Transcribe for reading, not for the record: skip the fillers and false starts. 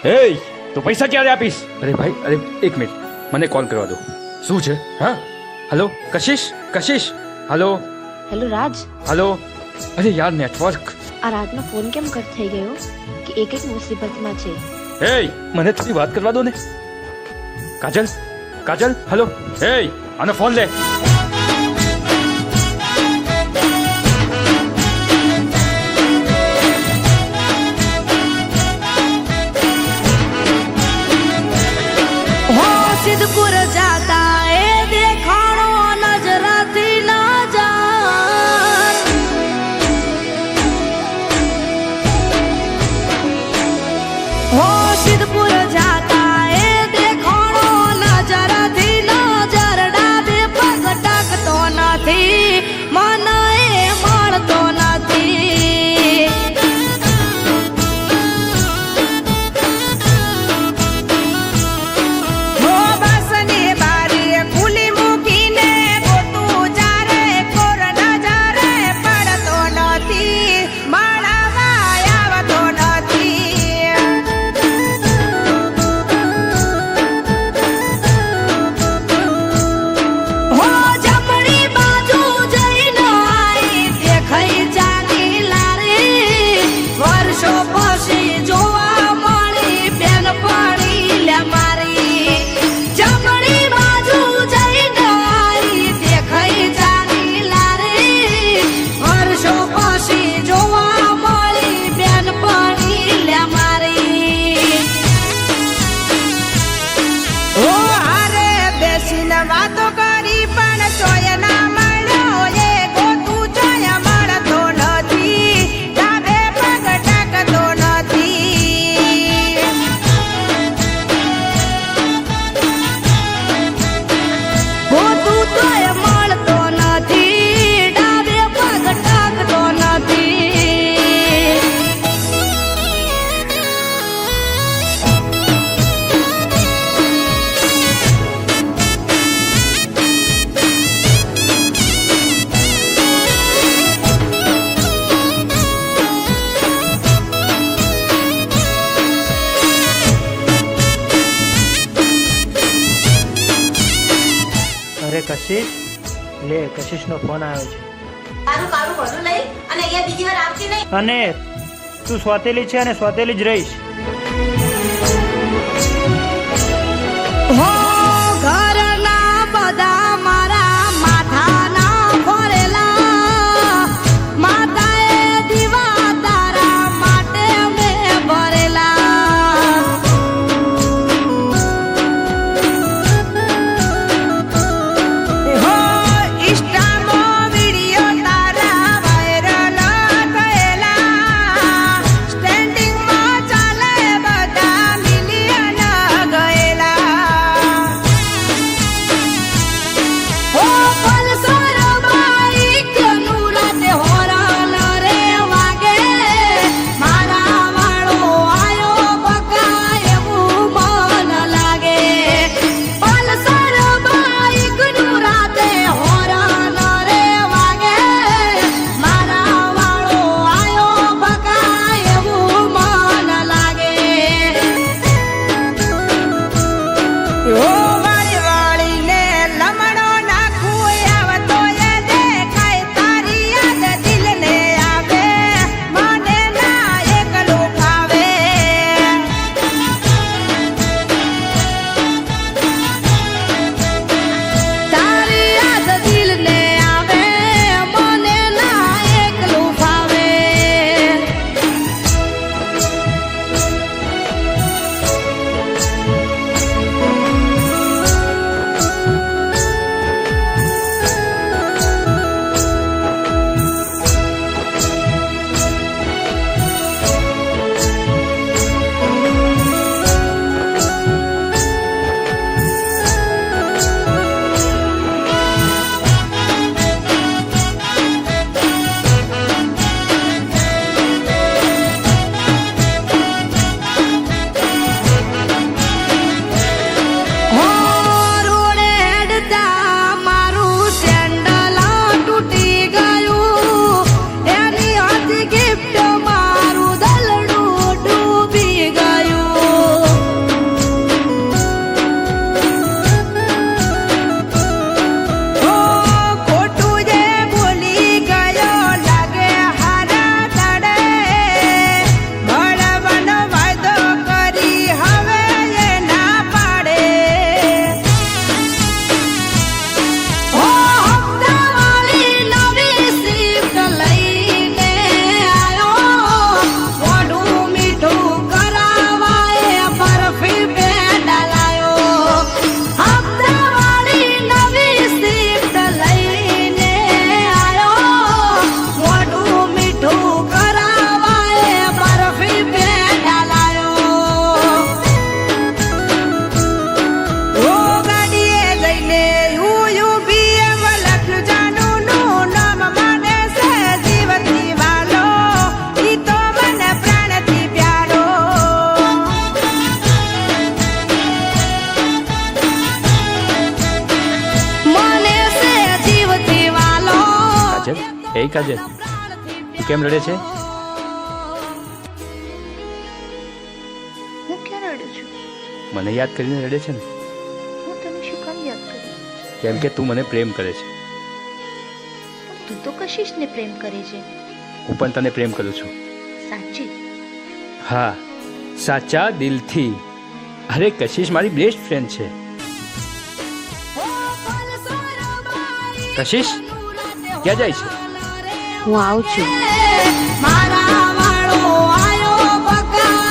એ તો પૈસા ક્યારે આપીશ? અરે ભાઈ, અરે એક મિનિટ, મને કોલ કરવા દો. શું છે? હા, hello Kashish, Kashish, hello hello Raj. Hello. અરે યાર નેટવર્ક. આ રાતનો ફોન કેમ કટ થઈ ગયો કે એક મુસીબતમાં છે? એ મને થોડી વાત કરવા દો ને. કાજલ, કાજલ, હલો. એ આનો ફોન લે. સિદ્ધપુર જાતા એ દેખાણો નજરાથી ના જા. હો સિદ્ધપુર જાતા એ દેખાણો નજરાથી નજર ડાબે પગ ટકતો નથી, મન એ મળતો નથી. હો બસની બારી ખુલી મૂકીને ગોતું જારે કોર નજરે પડતો નથી, મળવા આવતો નથી. હો જમણી બાજુ જઈને આઈ દેખાઈ જાની લારી, વર્ષો પછી જોવા મળી બેનપણી લે મારી. જમણી બાજુ જઈને આઈ દેખાઈ જાની લારી, વર્ષો પછી જોવા મળી બેનપણી લે મારી. ઓ હારે બેસીને વાતો કરી પણ તોય ના મળ્યો, એ ગોતું જોય મળતો નથી, ડાબે પગ ટકતો નથી. ગોતું તોય મળતો નથી, ડાબે પગ ટકતો નથી. અરે કશિશ, લે કશિશનો ફોન આવ્યો છે. તારું કાળું ભલું લઈ અને અહીંયા બીજી વાર આપતી નહીં. અને તું સ્વાતેલી છે અને સ્વાતેલી જ રહીશ. હો ઘરના બધા મારા માથાના ફરેલા, માતાએ દીવા તારા માટે મેં ભરેલા. હો ઇન્સ્ટામાં વિડીયો તારા વાયરલ થયેલા, સ્ટેન્ડિંગમાં ચાલે નહીં કાજલ, તું કેમ રડે છે? હું ક્યાં રડું છું? મને યાદ કરીને રડે છે ને? હું તને શું કામ યાદ કરું? કેમ કે તું મને પ્રેમ કરે છે. પણ તું તો કશિશને પ્રેમ કરે છે. હું પણ તને પ્રેમ કરું છું. સાચી? હા, સાચા દિલથી. અરે કશિશ મારી બેસ્ટ ફ્રેન્ડ છે. કશિશ ક્યાં જાય છે? હું આવું છું. મારા વાળો આયો બકા